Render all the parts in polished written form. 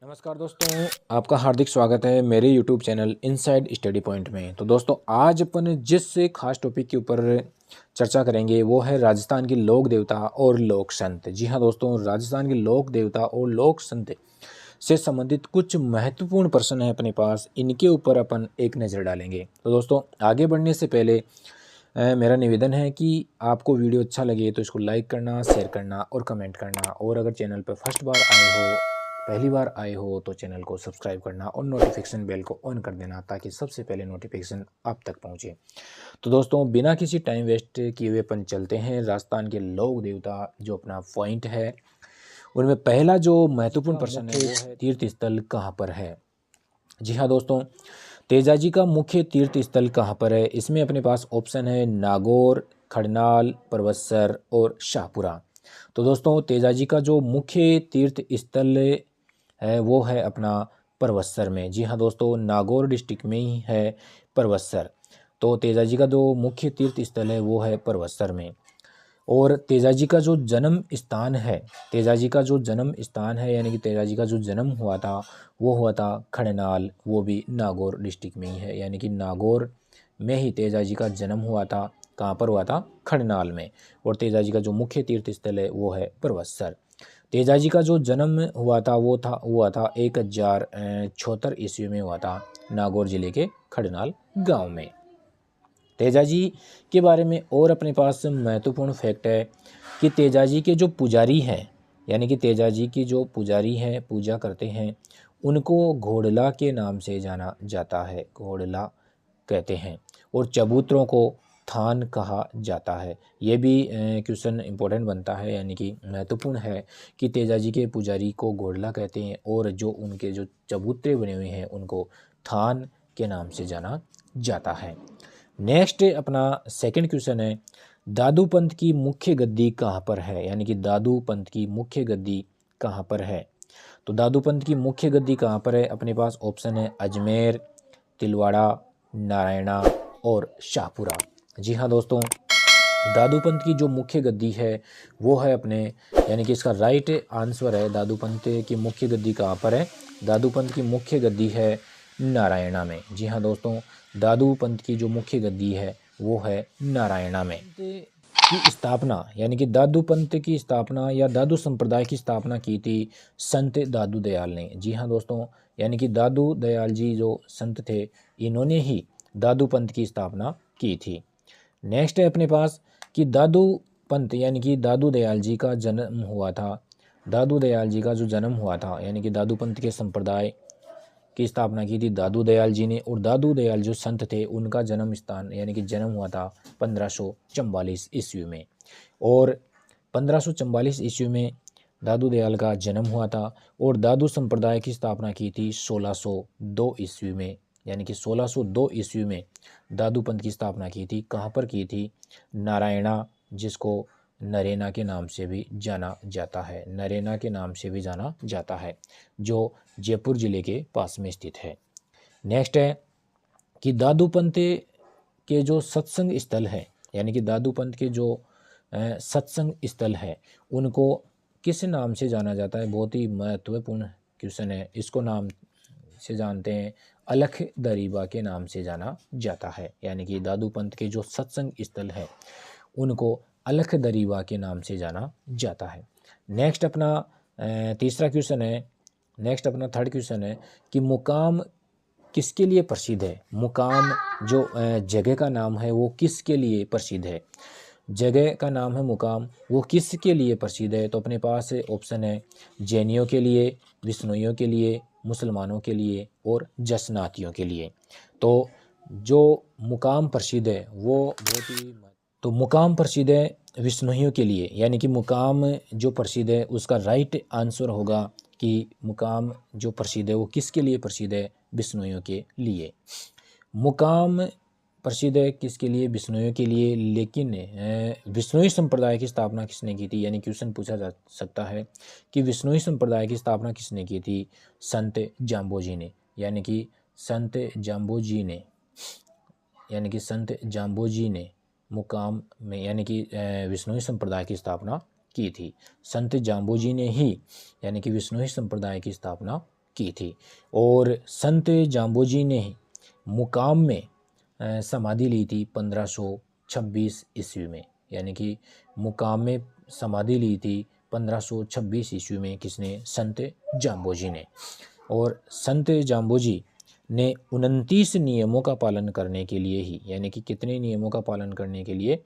नमस्कार दोस्तों, आपका हार्दिक स्वागत है मेरे YouTube channel inside study point में। तो दोस्तों, आज अपन जिस खास टॉपिक के ऊपर चर्चा करेंगे वो है राजस्थान के लोक देवता और लोक संत। जी हाँ दोस्तों, राजस्थान के लोक देवता और लोक संत से संबंधित कुछ महत्वपूर्ण प्रश्न है अपने पास, इनके ऊपर अपन एक नज़र डालेंगे। तो दोस्तों, आगे बढ़ने से पहले मेरा निवेदन है कि आपको वीडियो अच्छा लगे तो इसको लाइक करना, शेयर करना और कमेंट करना। और अगर चैनल पर फर्स्ट बार आए हो, पहली बार आए हो, तो चैनल को सब्सक्राइब करना और नोटिफिकेशन बेल को ऑन कर देना ताकि सबसे पहले नोटिफिकेशन आप तक पहुंचे। तो दोस्तों, बिना किसी टाइम वेस्ट किए हुए अपन चलते हैं राजस्थान के लोक देवता जो अपना पॉइंट है उनमें पहला जो महत्वपूर्ण प्रश्न है वो है तीर्थ स्थल कहाँ पर है। जी हाँ दोस्तों, तेजाजी का मुख्य तीर्थ स्थल कहाँ पर है। इसमें अपने पास ऑप्शन है नागौर, खड़नाल, परवसर और शाहपुरा। तो दोस्तों, तेजाजी का जो मुख्य तीर्थ स्थल है वो है अपना परवसर में। जी हाँ दोस्तों, नागौर डिस्ट्रिक्ट में ही है परवसर। तो तेजाजी का जो मुख्य तीर्थ स्थल है वो है परवसर में। और तेजाजी का जो जन्म स्थान है, तेजाजी का जो जन्म स्थान है यानी कि तेजाजी का जो जन्म हुआ था वो हुआ था खड़नाल, वो भी नागौर डिस्ट्रिक्ट में ही है। यानी कि नागौर में ही तेजाजी का जन्म हुआ था। कहाँ पर हुआ था? खड़नाल में। और तेजाजी का जो मुख्य तीर्थ स्थल है वो है परवसर। तेजाजी का जो जन्म हुआ था वो हुआ था 1076 ईस्वी में हुआ था नागौर जिले के खड़नाल गांव में। तेजाजी के बारे में और अपने पास महत्वपूर्ण फैक्ट है कि तेजाजी के जो पुजारी हैं, यानी कि तेजाजी की जो पुजारी हैं, पूजा करते हैं, उनको घोड़ला के नाम से जाना जाता है। घोड़ला कहते हैं। और चबूतरों को थान कहा जाता है। ये भी क्वेश्चन इंपॉर्टेंट बनता है, यानी कि महत्वपूर्ण है कि तेजाजी के पुजारी को घोड़ला कहते हैं और जो उनके जो चबूतरे बने हुए हैं उनको थान के नाम से जाना जाता है। नेक्स्ट अपना सेकंड क्वेश्चन है, दादू पंथ की मुख्य गद्दी कहाँ पर है। यानी कि दादू पंथ की मुख्य गद्दी कहाँ पर है। तो दादू पंथ की मुख्य गद्दी कहाँ पर है? अपने पास ऑप्शन है अजमेर, तिलवाड़ा, नारायणा और शाहपुरा। जी हाँ दोस्तों, दादू पंथ की जो मुख्य गद्दी है वो है अपने, यानी कि इसका राइट आंसर है दादू पंथ की मुख्य गद्दी कहाँ पर है। दादू पंथ की मुख्य गद्दी है नारायणा में। जी हाँ दोस्तों, दादू पंथ की जो मुख्य गद्दी है वो है नारायणा में। की स्थापना, यानी कि दादू पंथ की स्थापना या दादू संप्रदाय की स्थापना की थी संत दादू दयाल ने। जी हाँ दोस्तों, यानी कि दादू दयाल जी जो संत थे, इन्होंने ही दादू पंथ की स्थापना की थी। नेक्स्ट है अपने पास कि दादू पंथ यानी कि दादू दयाल जी का जन्म हुआ था। दादू दयाल जी का जो जन्म हुआ था, यानी कि दादू पंथ के संप्रदाय की स्थापना की थी दादू दयाल जी ने। और दादू दयाल जो संत थे उनका जन्म स्थान यानी कि जन्म हुआ था 1544 ईस्वी में। और 1544 ईस्वी में दादू दयाल का जन्म हुआ था। और दादू संप्रदाय की स्थापना की थी 1602 ईस्वी में। यानी कि 1602 ईस्वी में दादू पंथ की स्थापना की थी। कहाँ पर की थी? नारायणा, जिसको नरेना के नाम से भी जाना जाता है। नरेना के नाम से भी जाना जाता है, जो जयपुर जिले के पास में स्थित है। नेक्स्ट है कि दादू पंथ के जो सत्संग स्थल है, यानी कि दादू पंथ के जो सत्संग स्थल है उनको किस नाम से जाना जाता है। बहुत ही महत्वपूर्ण क्वेश्चन है। इसको नाम से जानते हैं अलख दरीबा के नाम से जाना जाता है। यानी कि दादू पंथ के जो सत्संग स्थल है उनको अलख दरीबा के नाम से जाना जाता है। नेक्स्ट अपना तीसरा क्वेश्चन है, नेक्स्ट अपना थर्ड क्वेश्चन है कि मुकाम किसके लिए प्रसिद्ध है। मुकाम जो जगह का नाम है वो किसके लिए प्रसिद्ध है। जगह का नाम है मुकाम, वो किसके लिए प्रसिद्ध है। तो अपने पास ऑप्शन है जैनियों के लिए, विष्णुइयों के लिए, मुसलमानों के लिए और जसनातियों के लिए। तो जो मुकाम प्रसिद्ध है वो बहुत ही, तो मुकाम प्रसिद्ध है विष्णुइयों के लिए। यानी कि मुकाम जो प्रसिद्ध है उसका राइट आंसर होगा कि मुकाम जो प्रसिद्ध है वो किसके लिए प्रसिद्ध है? विष्णुइयों के लिए। मुकाम प्रसिद्ध है किसके लिए? विष्णुइयों के लिए। लेकिन विष्णुई संप्रदाय की स्थापना किसने की थी? यानी क्वेश्चन पूछा जा सकता है कि विष्णुई संप्रदाय की स्थापना किसने की थी? संत जाम्बोजी ने। यानी कि संत जाम्बोजी ने, यानी कि संत जाम्बोजी ने मुकाम में यानी कि विष्णुई संप्रदाय की स्थापना की थी। संत जाम्बोजी ने ही यानी कि विष्णुई संप्रदाय की स्थापना की थी। और संत जाम्बोजी ने मुकाम में समाधि ली थी 1526 ईस्वी में, यानी कि मुकाम में समाधि ली थी 1526 ईस्वी में। किसने? संत जाम्बोजी ने। और संत जाम्बोजी ने 29 नियमों का पालन करने के लिए ही, यानी कि कितने नियमों का पालन करने के लिए?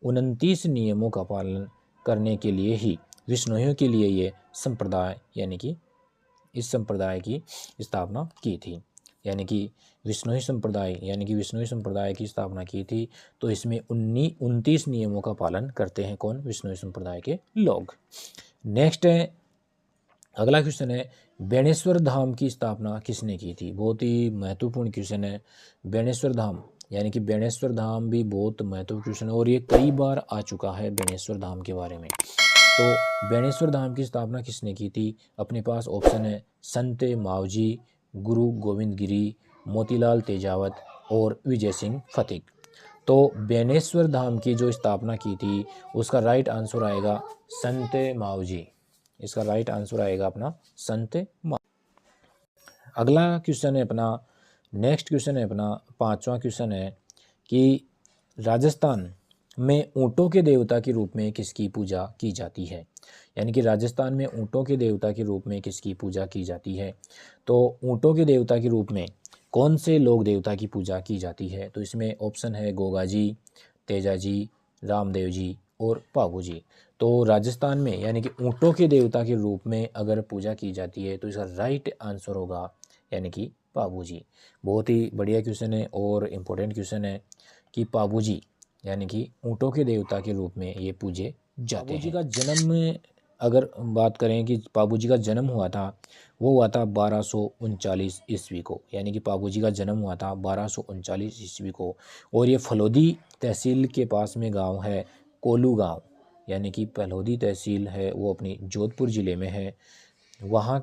29 नियमों का पालन करने के लिए ही विष्णुइयों के लिए ये संप्रदाय, यानी कि इस संप्रदाय की स्थापना की थी। यानी कि विष्णुई संप्रदाय, यानी कि विष्णुई संप्रदाय की स्थापना की थी। तो इसमें 29 नियमों का पालन करते हैं कौन? विष्णुई संप्रदाय के लोग। नेक्स्ट है, अगला क्वेश्चन है, बेणेश्वर धाम की स्थापना किसने की थी? बहुत ही महत्वपूर्ण क्वेश्चन है। बेणेश्वर धाम, यानी कि बेणेश्वर धाम भी बहुत महत्वपूर्ण क्वेश्चन है और ये कई बार आ चुका है बेणेश्वर धाम के बारे में। तो बेणेश्वर धाम की स्थापना किसने की थी? अपने पास ऑप्शन है संत मावजी, गुरु गोविंद गिरी, मोतीलाल तेजावत और विजय सिंह फतिक। तो बेणेश्वर धाम की जो स्थापना की थी उसका राइट आंसर आएगा संत मावजी। इसका राइट आंसर आएगा अपना संत मावजी। अगला क्वेश्चन है अपना, नेक्स्ट क्वेश्चन है अपना 5वां क्वेश्चन है कि राजस्थान में ऊँटों के देवता के रूप में किसकी पूजा की जाती है? यानी कि राजस्थान में ऊँटों के देवता के रूप में किसकी पूजा की जाती है? तो ऊँटों के देवता के रूप में कौन से लोक देवता की पूजा की जाती है? तो इसमें ऑप्शन है गोगा जी, तेजा जी, रामदेव जी और पाबू जी। तो राजस्थान में यानी कि ऊँटों के देवता के रूप में अगर पूजा की जाती है तो इसका राइट आंसर होगा यानी कि पाबू जी। बहुत ही बढ़िया क्वेश्चन है और इम्पोर्टेंट क्वेश्चन है कि पाबू जी यानी कि ऊँटों के देवता के रूप में ये पूजे जाते हैं। पाबू जी का जन्म, अगर बात करें कि पाबू जी का जन्म हुआ था, वो हुआ था 1239 ईस्वी को। यानी कि पाबू जी का जन्म हुआ था 1239 ईस्वी को। और ये फलोदी तहसील के पास में गांव है कोलू गांव, यानी कि फलोदी तहसील है वो अपनी जोधपुर ज़िले में है। वहाँ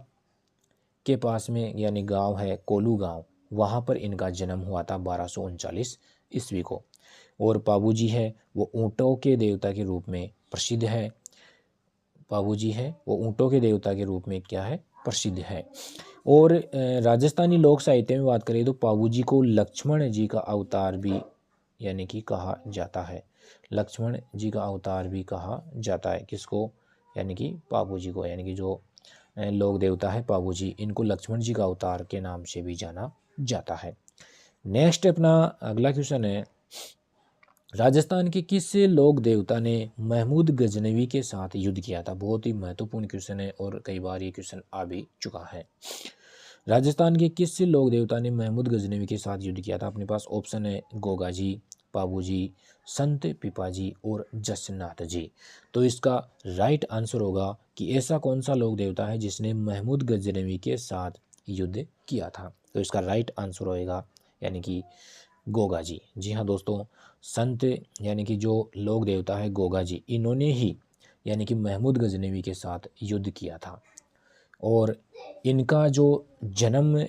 के पास में यानी गांव है कोलू गांव, वहाँ पर इनका जन्म हुआ था 1239 ईस्वी को। और पाबू जी है वो ऊँटों के देवता के रूप में प्रसिद्ध है। पाबू जी है वो ऊँटों के देवता के रूप में क्या है? प्रसिद्ध है। और राजस्थानी लोक साहित्य में बात करें तो पाबू जी को लक्ष्मण जी का अवतार भी यानी कि कहा जाता है। लक्ष्मण जी का अवतार भी कहा जाता है। किसको? यानी कि पाबू जी को। यानी कि जो लोक देवता है पाबू जी, इनको लक्ष्मण जी का अवतार के नाम से भी जाना जाता है। नेक्स्ट अपना अगला क्वेश्चन है, राजस्थान के किस लोक देवता ने महमूद गजनवी के साथ युद्ध किया था? बहुत ही महत्वपूर्ण क्वेश्चन है और कई बार ये क्वेश्चन आ भी चुका है। राजस्थान के किस लोक देवता ने महमूद गजनवी के साथ युद्ध किया था? अपने पास ऑप्शन है गोगा जी, पाबू जी, संत पिपाजी और जसनाथ जी। तो इसका राइट आंसर होगा कि ऐसा कौन सा लोक देवता है जिसने महमूद गजनवी के साथ युद्ध किया था? तो इसका राइट आंसर होएगा यानी कि गोगा जी। जी हाँ दोस्तों, संत यानी कि जो लोक देवता है गोगा जी, इन्होंने ही यानी कि महमूद गजनवी के साथ युद्ध किया था। और इनका जो जन्म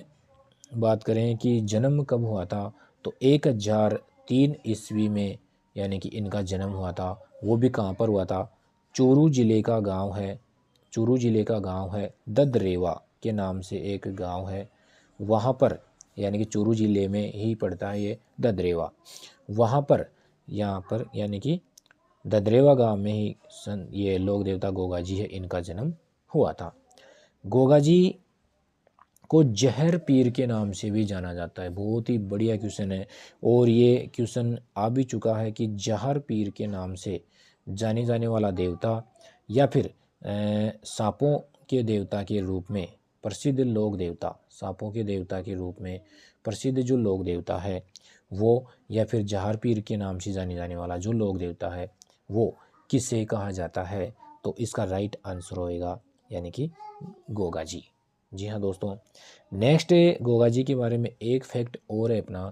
बात करें कि जन्म कब हुआ था, तो 1003 ईस्वी में यानी कि इनका जन्म हुआ था। वो भी कहाँ पर हुआ था? चूरू जिले का गांव है, चूरू जिले का गांव है ददरेवा के नाम से एक गांव है, वहाँ पर यानी कि चूरू जिले में ही पड़ता है ये ददरेवा। वहाँ पर यहाँ पर यानी कि ददरेवा गांव में ही ये लोक देवता गोगा जी है, इनका जन्म हुआ था। गोगा जी को जहर पीर के नाम से भी जाना जाता है। बहुत ही बढ़िया क्वेश्चन है और ये क्वेश्चन आ भी चुका है कि जहर पीर के नाम से जाने जाने वाला देवता या फिर सांपों के देवता के रूप में प्रसिद्ध लोक देवता, सांपों के देवता के रूप में प्रसिद्ध जो लोक देवता है वो, या फिर जहर पीर के नाम से जाने जाने वाला जो लोक देवता है वो किसे कहा जाता है? तो इसका राइट आंसर होएगा यानी कि गोगा जी। जी हाँ दोस्तों, नेक्स्ट गोगा जी के बारे में एक फैक्ट और है अपना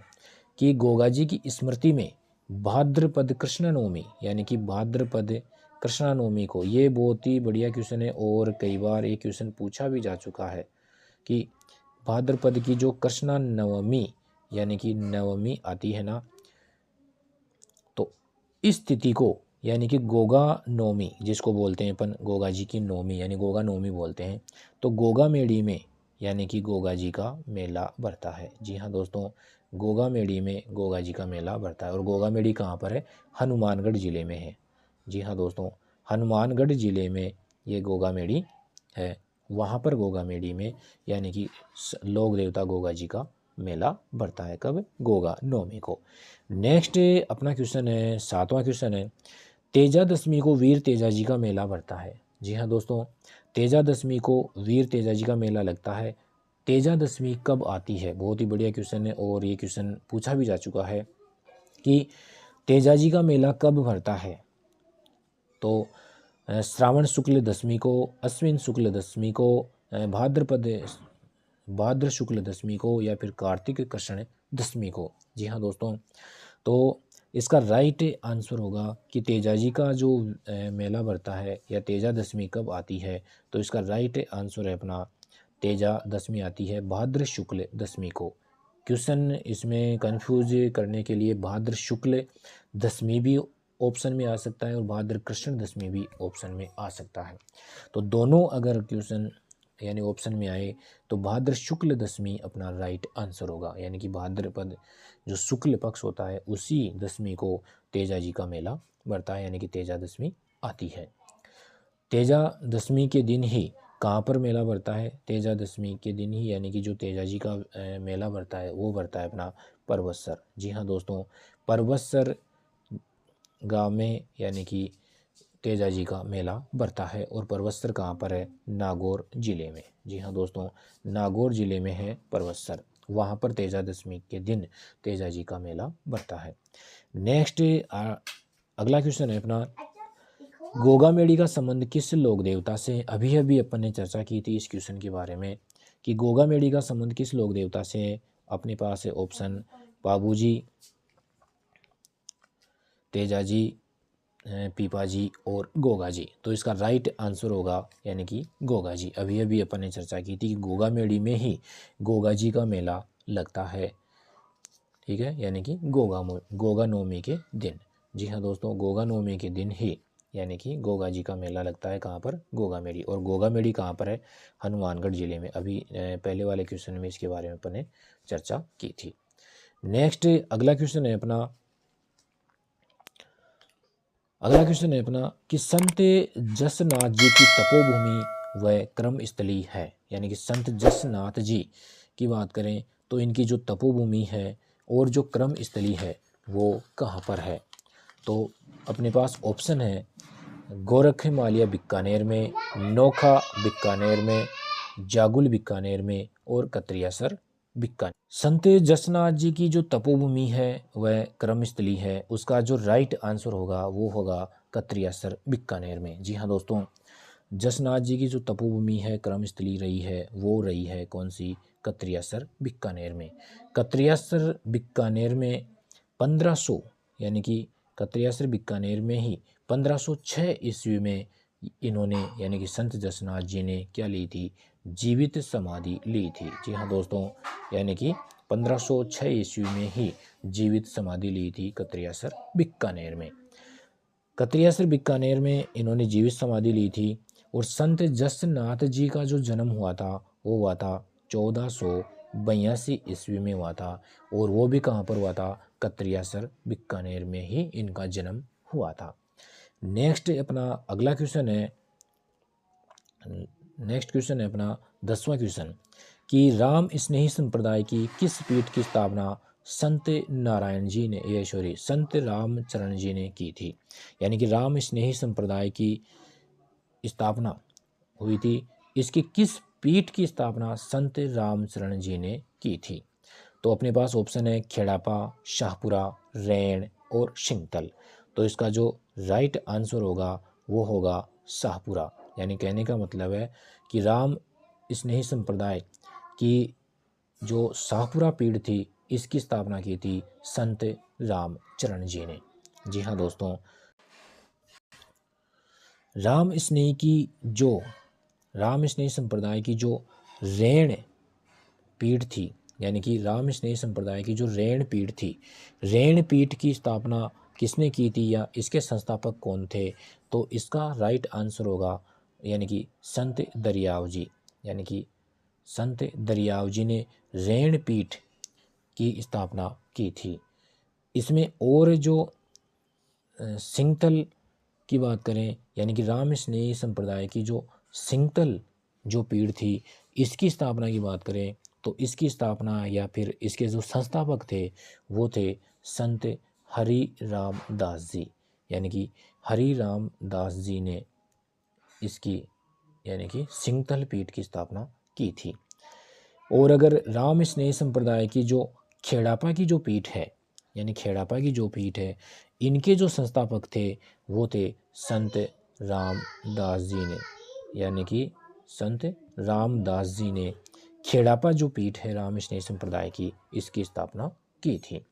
कि गोगा जी की स्मृति में भाद्रपद कृष्णनवमी यानी कि भाद्रपद कृष्णनवमी को, ये बहुत ही बढ़िया क्वेश्चन है और कई बार ये क्वेश्चन पूछा भी जा चुका है कि भाद्रपद की जो कृष्णनवमी यानी कि नवमी आती है ना, तो इस तिथि को यानी कि गोगा नवमी जिसको बोलते हैं अपन, गोगा जी की नवमी यानी गोगा नवमी बोलते हैं। तो गोगा मेड़ी में यानी कि गोगा जी का मेला बढ़ता है। जी हाँ दोस्तों, गोगा मेड़ी में गोगा जी का मेला बढ़ता है। और गोगा मेड़ी कहाँ पर है? हनुमानगढ़ ज़िले में है। जी हाँ दोस्तों, हनुमानगढ़ ज़िले में ये गोगा मेड़ी है। वहाँ पर गोगा मेड़ी में यानी कि लोक देवता गोगा जी का मेला बढ़ता है। कब? गोगा नवमी को। नेक्स्ट अपना क्वेश्चन है, 7वां क्वेश्चन है, तेजा दशमी को वीर तेजा जी का मेला बढ़ता है। जी हाँ दोस्तों, तेजा दशमी को वीर तेजा जी का मेला लगता है। तेजा दशमी कब आती है? बहुत ही बढ़िया क्वेश्चन है और ये क्वेश्चन पूछा भी जा चुका है कि तेजा जी का मेला कब भरता है। तो श्रावण शुक्ल दशमी को, अश्विन शुक्ल दशमी को, भाद्र शुक्ल दशमी को, या फिर कार्तिक कृष्ण दशमी को। जी हाँ दोस्तों, तो इसका राइट आंसर होगा कि तेजा जी का जो मेला भरता है या तेजा दशमी कब आती है, तो इसका राइट आंसर है अपना तेजा दशमी आती है भाद्र शुक्ल दशमी को। क्वेश्चन इसमें कंफ्यूज करने के लिए भाद्र शुक्ल दशमी भी ऑप्शन में आ सकता है और भाद्र कृष्ण दशमी भी ऑप्शन में आ सकता है। तो दोनों अगर क्वेश्चन यानी ऑप्शन में आए तो भाद्र शुक्ल दशमी अपना राइट आंसर होगा। यानी कि भाद्रपद जो शुक्ल पक्ष होता है उसी दशमी को तेजा जी का मेला बढ़ता है, यानी कि तेजा दशमी आती है। तेजा दशमी के दिन ही कहाँ पर मेला बढ़ता है? तेजा दशमी के दिन ही यानी कि जो तेजा जी का मेला बढ़ता है वो बढ़ता है अपना परवत्सर। जी हाँ दोस्तों, परवत्सर गाँव में यानी कि तेजा जी का मेला बढ़ता है। और परवत्सर कहाँ पर है? नागौर जिले में। जी हाँ दोस्तों, नागौर जिले में है परवत्सर। वहाँ पर तेजा दशमी के दिन तेजा जी का मेला बढ़ता है। नेक्स्ट अगला क्वेश्चन है अपना, गोगा मेड़ी का संबंध किस लोक देवता से? अभी अभी अपन ने चर्चा की थी इस क्वेश्चन के बारे में कि गोगा मेड़ी का संबंध किस लोक देवता से है। अपने पास है ऑप्शन बाबूजी, तेजा जी, पीपा जी और गोगा जी। तो इसका राइट आंसर होगा यानी कि गोगा जी। अभी अभी अपन ने चर्चा की थी कि गोगा मेड़ी में ही गोगा जी का मेला लगता है। ठीक है, यानी कि गोगा नवमी के दिन। जी हाँ दोस्तों, गोगा नवमी के दिन ही यानी कि गोगा जी का मेला लगता है। कहाँ पर? गोगा मेड़ी। और गोगा मेड़ी कहाँ पर है? हनुमानगढ़ जिले में। अभी पहले वाले क्वेश्चन में इसके बारे में अपन ने चर्चा की थी। नेक्स्ट अगला क्वेश्चन है अपना कि संत जसनाथ जी की तपोभूमि व क्रम स्थली है। यानी कि संत जसनाथ जी की बात करें तो इनकी जो तपोभूमि है और जो क्रम स्थली है वो कहाँ पर है। तो अपने पास ऑप्शन है गोरखमालिया बीकानेर में, नोखा बीकानेर में, जागुल बीकानेर में और कतरियासर बीकानेर। संत जसनाथ जी की जो तपोभूमि है वह क्रमस्थली है, उसका जो राइट आंसर होगा वो होगा कतरियासर बीकानेर में। जी हाँ दोस्तों, जसनाथ जी की जो तपोभूमि है क्रमस्थली रही है वो रही है कौन सी? कतरियासर बीकानेर में। कतरियासर बीकानेर में 1500 यानी कि कतरियासर बीकानेर में ही 1506 ईस्वी में इन्होंने यानी कि संत जसनाथ जी ने क्या ली थी? जीवित समाधि ली थी। जी हाँ दोस्तों, यानी कि 1506 ईस्वी में ही जीवित समाधि ली थी कतरियासर बीकानेर में। कतरियासर बीकानेर में इन्होंने जीवित समाधि ली थी। और संत जसनाथ जी का जो जन्म हुआ था वो हुआ था 1482 ईस्वी में हुआ था। और वो भी कहाँ पर हुआ था? कतरियासर बीकानेर में ही इनका जन्म हुआ था। नेक्स्ट अपना अगला क्वेश्चन है, अपना 10वां क्वेश्चन कि राम स्नेही संप्रदाय की किस पीठ की स्थापना संत रामचरण जी ने की थी। यानी कि राम स्नेही संप्रदाय की स्थापना हुई थी, इसकी किस पीठ की स्थापना संत रामचरण जी ने की थी। तो अपने पास ऑप्शन है खेड़ापा, शाहपुरा, रैण और सिंगतल। तो इसका जो राइट आंसर होगा वो होगा शाहपुरा। यानी कहने का मतलब है कि राम स्नेही संप्रदाय की जो शाहपुरा पीठ थी इसकी स्थापना की थी संत रामचरण जी ने। जी हाँ दोस्तों, राम स्नेही संप्रदाय की जो रैण पीठ थी, यानी कि राम स्नेही संप्रदाय की जो रैण पीठ थी, रैण पीठ की स्थापना किसने की थी या इसके संस्थापक कौन थे? तो इसका राइट आंसर होगा यानी कि संत दरियाव जी। यानी कि संत दरियाव जी ने रैण पीठ की स्थापना की थी। इसमें और जो सिंगतल की बात करें, यानी कि राम स्नेही संप्रदाय की जो सिंगतल जो पीठ थी, इसकी स्थापना की बात करें तो इसकी स्थापना या फिर इसके जो संस्थापक थे वो थे संत हरि राम दास जी, यानी कि हरि राम दास जी ने इसकी यानी कि सिंगतल पीठ की स्थापना की थी। और अगर राम स्नेही संप्रदाय की जो खेड़ापा की जो पीठ है, यानी खेड़ापा की जो पीठ है, इनके जो संस्थापक थे वो थे संत रामदास जी ने, यानी कि संत रामदास जी ने खेड़ापा जो पीठ है राम स्नेही संप्रदाय की, इसकी स्थापना की थी।